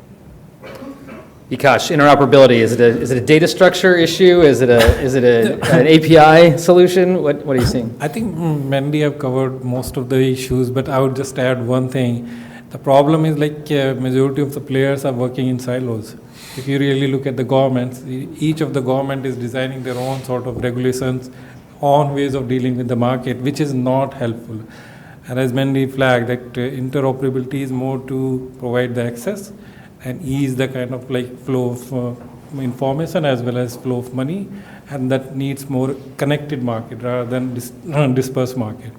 Vikash, interoperability, is it a data structure issue? Is it an API solution? What are you seeing? I think Mandy have covered most of the issues, but I would just add one thing. The problem is majority of the players are working in silos. If you really look at the governments, each of the government is designing their own sort of regulations on ways of dealing with the market, which is not helpful. And as Mandy flagged, that interoperability is more to provide the access and ease the kind of flow of information as well as flow of money, and that needs more connected market rather than dispersed market.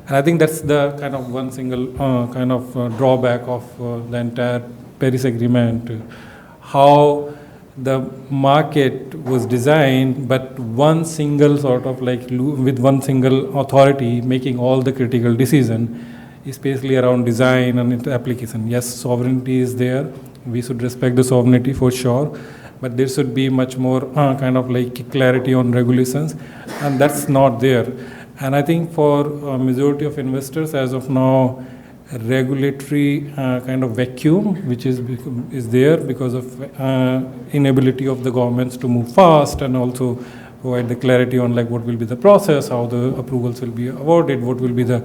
And I think that's the kind of one single drawback of the entire Paris Agreement, how the market was designed, but one single sort of with one single authority making all the critical decision, especially around design and application. Yes, sovereignty is there. We should respect the sovereignty for sure, but there should be much more clarity on regulations, and that's not there. And I think for a majority of investors as of now, a regulatory kind of vacuum which is there because of inability of the governments to move fast and also provide the clarity on what will be the process, how the approvals will be awarded, what will be the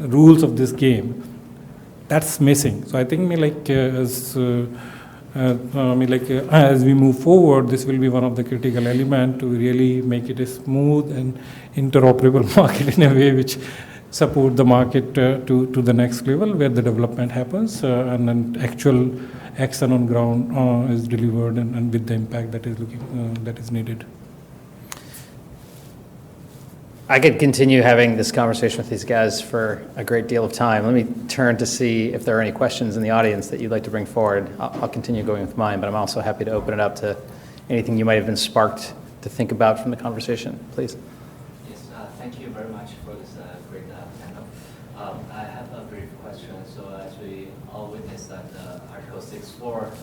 rules of this game. That's missing. So I think as we move forward, this will be one of the critical elements to really make it a smooth and interoperable market in a way which support the market to the next level where the development happens and then actual action on ground is delivered and with the impact that is needed. I could continue having this conversation with these guys for a great deal of time. Let me turn to see if there are any questions in the audience that you'd like to bring forward. I'll continue going with mine, but I'm also happy to open it up to anything you might have been sparked to think about from the conversation. Please. Yes, thank you very much for this great panel. I have a brief question. So as we all witnessed that Article 6.4 of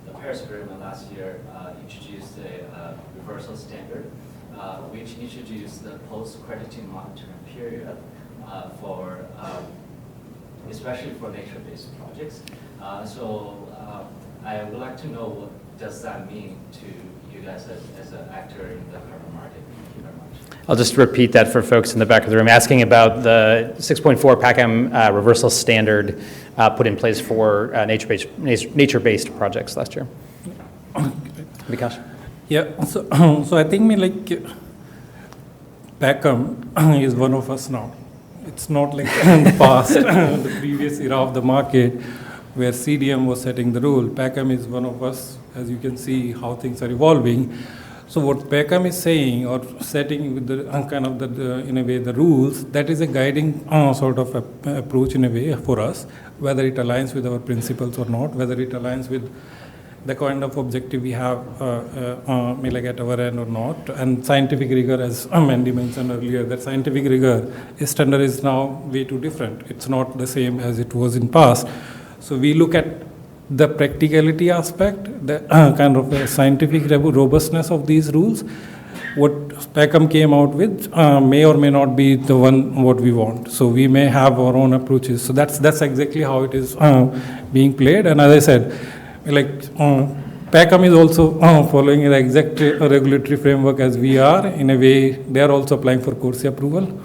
the Paris Agreement last year introduced a reversal standard, which introduced the post-crediting monitoring period for, especially for nature-based projects. I would like to know what does that mean to you guys as an actor in the carbon market. Thank you very much. I'll just repeat that for folks in the back of the room, asking about the 6.4 PACM reversal standard put in place for nature-based projects last year. Vikash? Yeah, so I think PACM is one of us now. It's not like in the past, the previous era of the market, where CDM was setting the rule. PACM is one of us, as you can see how things are evolving. So what PACM is saying or setting with the in a way the rules, that is a guiding sort of approach in a way for us, whether it aligns with our principles or not, whether it aligns with the kind of objective we have at our end or not. And scientific rigor, as Mandy mentioned earlier, that scientific rigor standard is now way too different. It's not the same as it was in past. So we look at the practicality aspect, the kind of scientific robustness of these rules. What PACM came out with may or may not be the one what we want. So we may have our own approaches. So that's exactly how it is being played. And as I said, PACM is also following the exact regulatory framework as we are. In a way, they are also applying for CORSIA approval.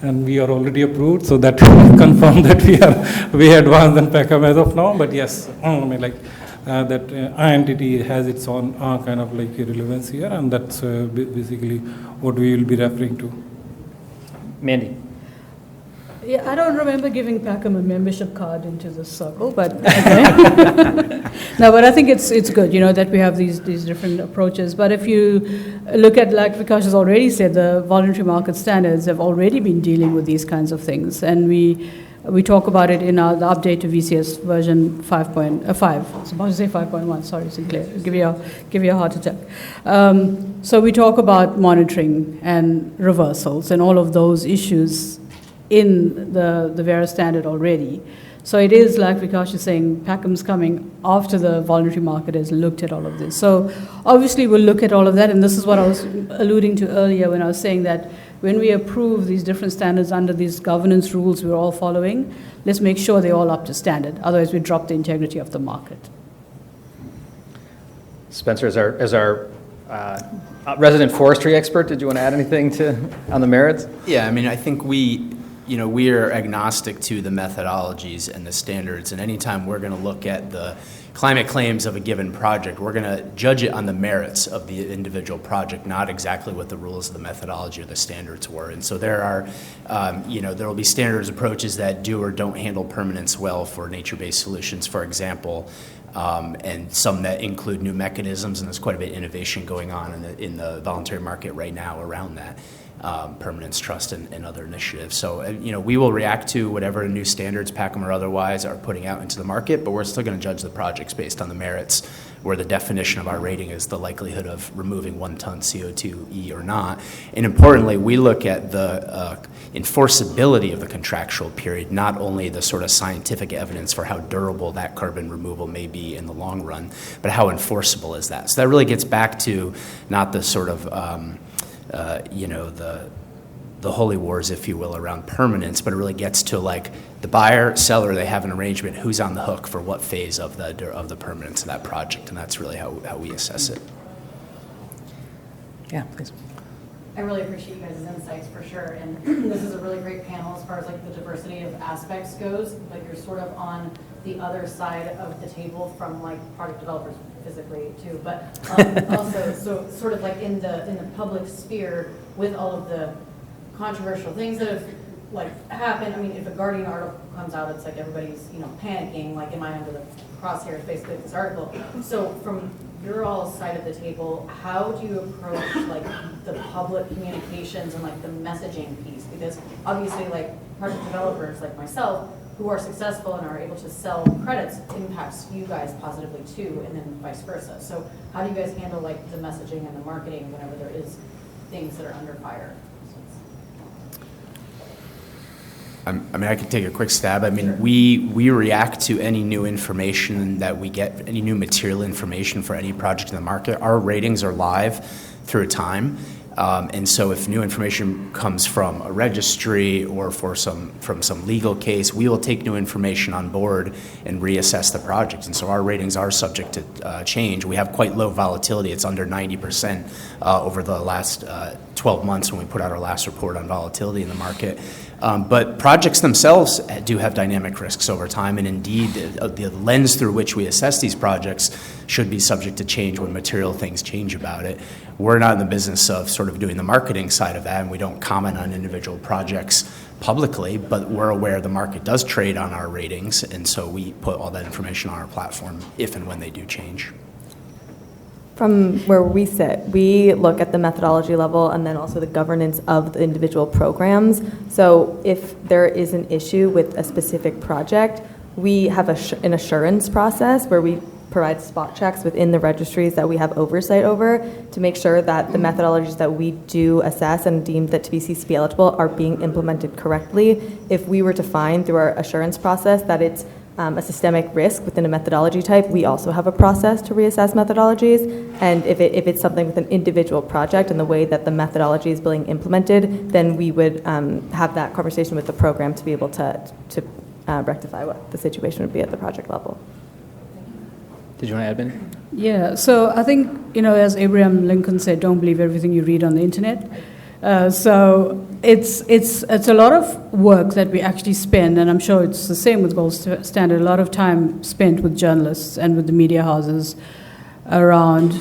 And we are already approved, so that confirm that we are way advanced than PACM as of now. But yes, that entity has its own kind of relevance here, and that's basically what we will be referring to. Mandy? Yeah, I don't remember giving PACM a membership card into this circle, but okay. No, but I think it's good, that we have these different approaches. But if you look at, like Vikash has already said, the voluntary market standards have already been dealing with these kinds of things, and we talk about it in the update to VCS version 5.5. I was about to say 5.1. Sorry, Sinclair. Give you a heart attack. So we talk about monitoring and reversals and all of those issues in the Verra standard already. So it is, like Vikash is saying, PACM's coming after the voluntary market has looked at all of this. So obviously we'll look at all of that, and this is what I was alluding to earlier when I was saying that when we approve these different standards under these governance rules we're all following, let's make sure they're all up to standard. Otherwise we drop the integrity of the market. Spencer, as our resident forestry expert, did you want to add anything on the merits? Yeah, I mean, I think we are agnostic to the methodologies and the standards, and anytime we're going to look at the climate claims of a given project, we're going to judge it on the merits of the individual project, not exactly what the rules of the methodology or the standards were. And so there are, there will be standards approaches that do or don't handle permanence well for nature-based solutions, for example, and some that include new mechanisms, and there's quite a bit of innovation going on in the voluntary market right now around that. Permanence trust and other initiatives. So, we will react to whatever new standards, PACM or otherwise, are putting out into the market, but we're still going to judge the projects based on the merits, where the definition of our rating is the likelihood of removing 1 ton CO2e or not. And importantly, we look at the enforceability of the contractual period, not only the sort of scientific evidence for how durable that carbon removal may be in the long run, but how enforceable is that. So that really gets back to not the sort of the holy wars, if you will, around permanence, but it really gets to the buyer, seller, they have an arrangement, who's on the hook for what phase of the permanence of that project, and that's really how we assess it. Yeah, please. I really appreciate you guys' insights for sure, and this is a really great panel as far as the diversity of aspects goes, but you're sort of on the other side of the table from product developers physically too, but also so sort of in the public sphere with all of the controversial things that have happened. I mean, if a Guardian article comes out, it's everybody's panicking. Am I under the crosshairs, basically, this article. So from your all side of the table, how do you approach like the public communications and like the messaging piece? Because obviously like project developers like myself who are successful and are able to sell credits impacts you guys positively too, and then vice versa. So how do you guys handle like the messaging and the marketing whenever there is things that are under fire? I mean, I could take a quick stab. I mean, we react to any new information that we get, any new material information for any project in the market. Our ratings are live through time. And so if new information comes from a registry or from some legal case, we will take new information on board and reassess the project. And so our ratings are subject to change. We have quite low volatility. It's under 90% over the last 12 months when we put out our last report on volatility in the market. But projects themselves do have dynamic risks over time, and indeed the lens through which we assess these projects should be subject to change when material things change about it. We're not in the business of sort of doing the marketing side of that, and we don't comment on individual projects publicly, but we're aware the market does trade on our ratings, and so we put all that information on our platform if and when they do change. From where we sit, we look at the methodology level and then also the governance of the individual programs. So if there is an issue with a specific project, we have an assurance process where we provide spot checks within the registries that we have oversight over to make sure that the methodologies that we do assess and deem that to be CCP eligible are being implemented correctly. If we were to find through our assurance process that it's a systemic risk within a methodology type, we also have a process to reassess methodologies. And if it's something with an individual project and the way that the methodology is being implemented, then we would have that conversation with the program to be able to rectify what the situation would be at the project level. Did you want to add, Mandy? Yeah, so I think, as Abraham Lincoln said, don't believe everything you read on the internet. So it's a lot of work that we actually spend, and I'm sure it's the same with Gold Standard, a lot of time spent with journalists and with the media houses around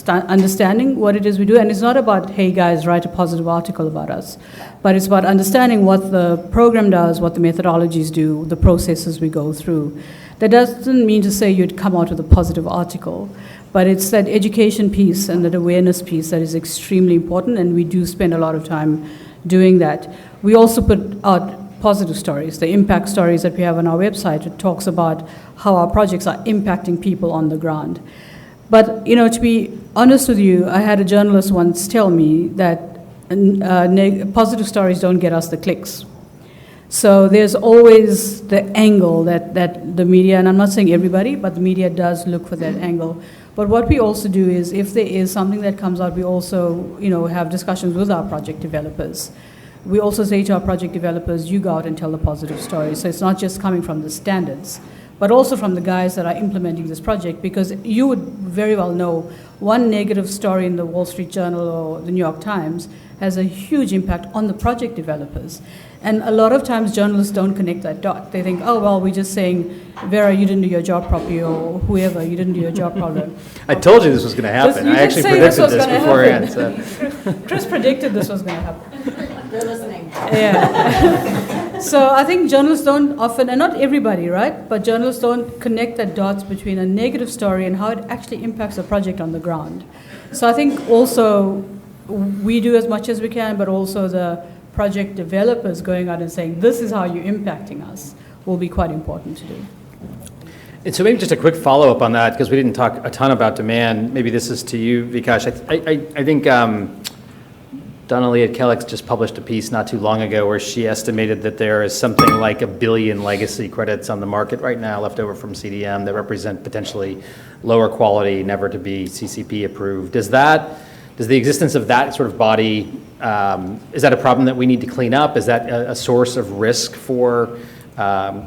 understanding what it is we do. And it's not about, hey guys, write a positive article about us, but it's about understanding what the program does, what the methodologies do, the processes we go through. That doesn't mean to say you'd come out with a positive article, but it's that education piece and that awareness piece that is extremely important, and we do spend a lot of time doing that. We also put out positive stories, the impact stories that we have on our website. It talks about how our projects are impacting people on the ground. But, to be honest with you, I had a journalist once tell me that positive stories don't get us the clicks. So there's always the angle that the media, and I'm not saying everybody, but the media does look for that angle. But what we also do is, if there is something that comes out, we also, have discussions with our project developers. We also say to our project developers, you go out and tell the positive story. So it's not just coming from the standards, but also from the guys that are implementing this project, because you would very well know one negative story in the Wall Street Journal or the New York Times has a huge impact on the project developers. And a lot of times journalists don't connect that dot. They think, oh, well, we're just saying, Verra, you didn't do your job properly, or whoever, you didn't do your job properly. I told you this was going to happen. I actually predicted this beforehand. So. Chris predicted this was going to happen. They're listening. Yeah. So I think journalists don't often, and not everybody, right? But journalists don't connect the dots between a negative story and how it actually impacts the project on the ground. So I think also we do as much as we can, but also the project developers going out and saying, this is how you're impacting us, will be quite important to do. And so maybe just a quick follow-up on that, because we didn't talk a ton about demand. Maybe this is to you, Vikash. I think Donnelly at Kellex just published a piece not too long ago where she estimated that there is something like 1 billion legacy credits on the market right now left over from CDM that represent potentially lower quality, never to be CCP approved. Does the existence of that sort of body, is that a problem that we need to clean up? Is that a source of risk for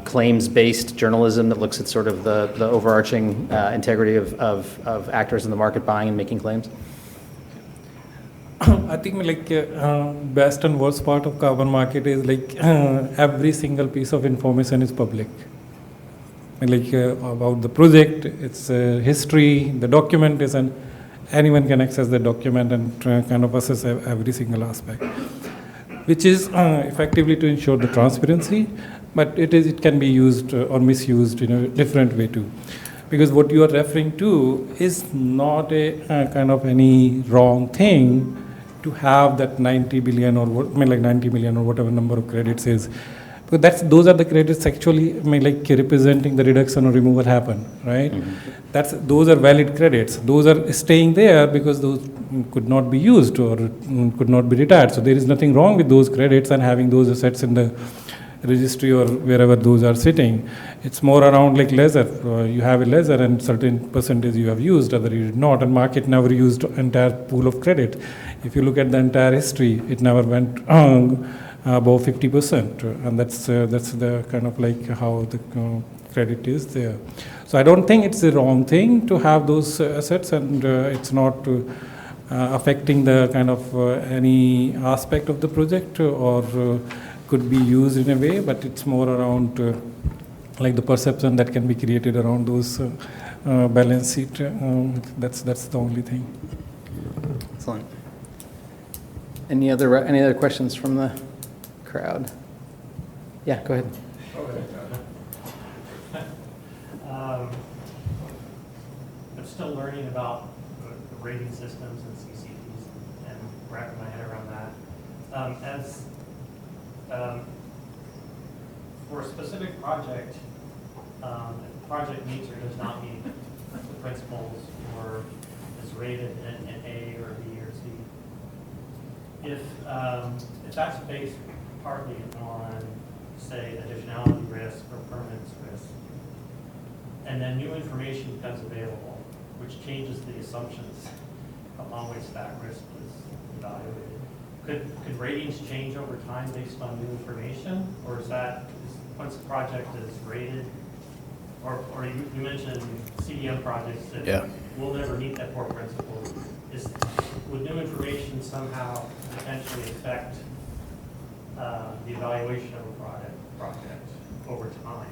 claims-based journalism that looks at sort of the overarching integrity of actors in the market buying and making claims? I think best and worst part of carbon market is every single piece of information is public. About the project, its history, the documentation. Anyone can access the document and kind of assess every single aspect, which is effectively to ensure the transparency. but it can be used or misused in a different way too. Because what you are referring to is not a kind of any wrong thing to have that 90 billion or like 90 million or whatever number of credits is. Because those are the credits actually like representing the reduction or removal happen, right? Mm-hmm. Those are valid credits. Those are staying there because those could not be used or could not be retired. So there is nothing wrong with those credits and having those assets in the registry or wherever those are sitting. It's more around like leisure. You have a leisure and certain percentage you have used, other you did not, and market never used entire pool of credit. If you look at the entire history, it never went above 50%, and that's the kind of like how the credit is there. So I don't think it's the wrong thing to have those assets, and it's not affecting the kind of any aspect of the project or could be used in a way, but it's more around like the perception that can be created around those balance sheet. That's the only thing. Excellent. Any other questions from the crowd? Yeah, go ahead. I'm still learning about the rating systems and CCPs and wrapping my head around that. For a specific project, if the project meets or does not meet the principles or is rated an A or B or C, if that's based partly on, say, additionality risk or permanence risk, and then new information becomes available, which changes the assumptions upon which that risk is evaluated. Could ratings change over time based on new information, or is once the project is rated, or you mentioned CDM projects that will never meet that core principle? Would new information somehow potentially affect the evaluation of a project over time?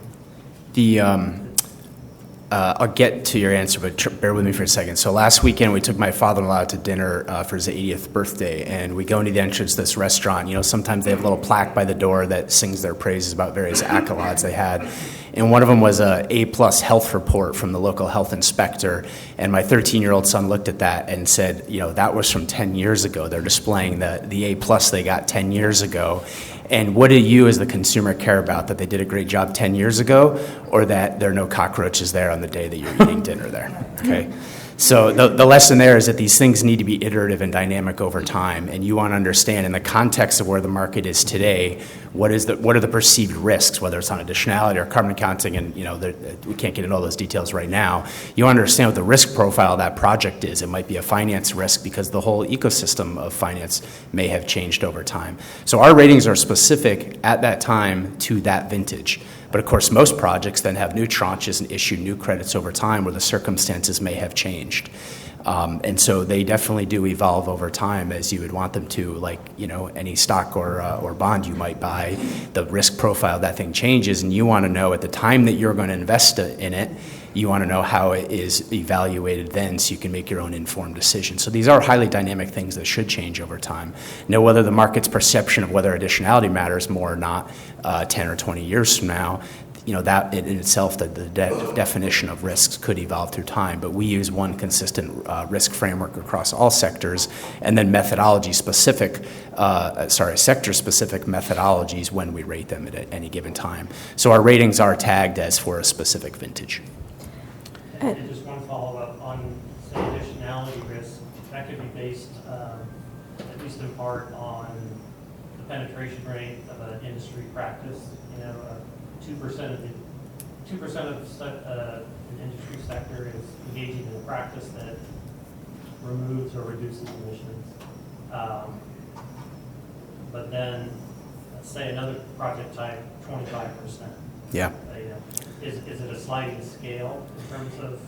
I'll get to your answer, but bear with me for a second. So last weekend, we took my father-in-law out to dinner for his 80th birthday, and we go into the entrance to this restaurant. You know, sometimes they have a little plaque by the door that sings their praises about various accolades they had. And one of them was a A+ health report from the local health inspector. And my 13-year-old son looked at that and said, you know, that was from 10 years ago. They're displaying the A+ they got 10 years ago. And what do you as the consumer care about? That they did a great job 10 years ago, or that there are no cockroaches there on the day that you're eating dinner there? Okay. So the lesson there is that these things need to be iterative and dynamic over time, and you want to understand in the context of where the market is today, what are the perceived risks, whether it's on additionality or carbon accounting, and you know we can't get into all those details right now. You understand what the risk profile of that project is. It might be a finance risk because the whole ecosystem of finance may have changed over time. So our ratings are specific at that time to that vintage. But of course, most projects then have new tranches and issue new credits over time where the circumstances may have changed. And so they definitely do evolve over time as you would want them to, like, you know, any stock or bond you might buy, the risk profile of that thing changes, and you want to know at the time that you're going to invest in it, you want to know how it is evaluated then so you can make your own informed decision. So these are highly dynamic things that should change over time. Know whether the market's perception of whether additionality matters more or not 10 or 20 years from now, you know, that in itself, the definition of risks could evolve through time. But we use one consistent risk framework across all sectors, and then sector-specific methodologies when we rate them at any given time. So our ratings are tagged as for a specific vintage. And just one follow-up on, say, additionality risk. That could be based, at least in part, on the penetration rate of an industry practice. You know, 2% of an industry sector is engaging in a practice that removes or reduces emissions. But then, let's say another project type, 25%. Yeah. Is it a sliding scale in terms of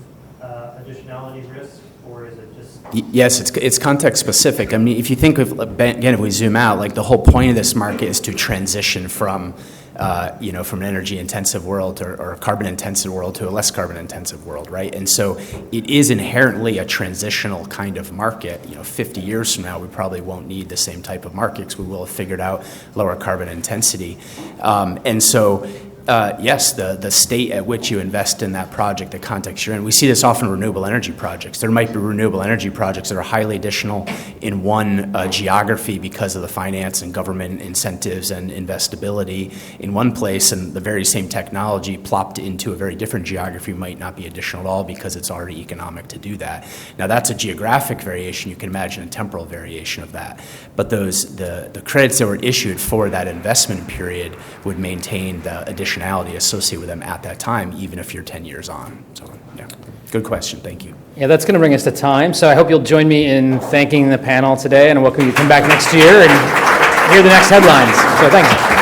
additionality risk, or is it just? Yes, it's context specific. I mean, if you think of, again, if we zoom out, like the whole point of this market is to transition from from an energy-intensive world or a carbon-intensive world to a less carbon-intensive world, right? And so it is inherently a transitional kind of market. 50 years from now, we probably won't need the same type of market because we will have figured out lower carbon intensity. And so Yes, the state at which you invest in that project, the context you're in. We see this often in renewable energy projects. There might be renewable energy projects that are highly additional in one geography because of the finance and government incentives and investability in one place, and the very same technology plopped into a very different geography might not be additional at all because it's already economic to do that. Now, that's a geographic variation. You can imagine a temporal variation of that. But the credits that were issued for that investment period would maintain the additionality associated with them at that time, even if you're 10 years on. So, yeah, good question. Thank you. Yeah, that's going to bring us to time. So I hope you'll join me in thanking the panel today, and welcome you to come back next year and hear the next headlines. So thanks.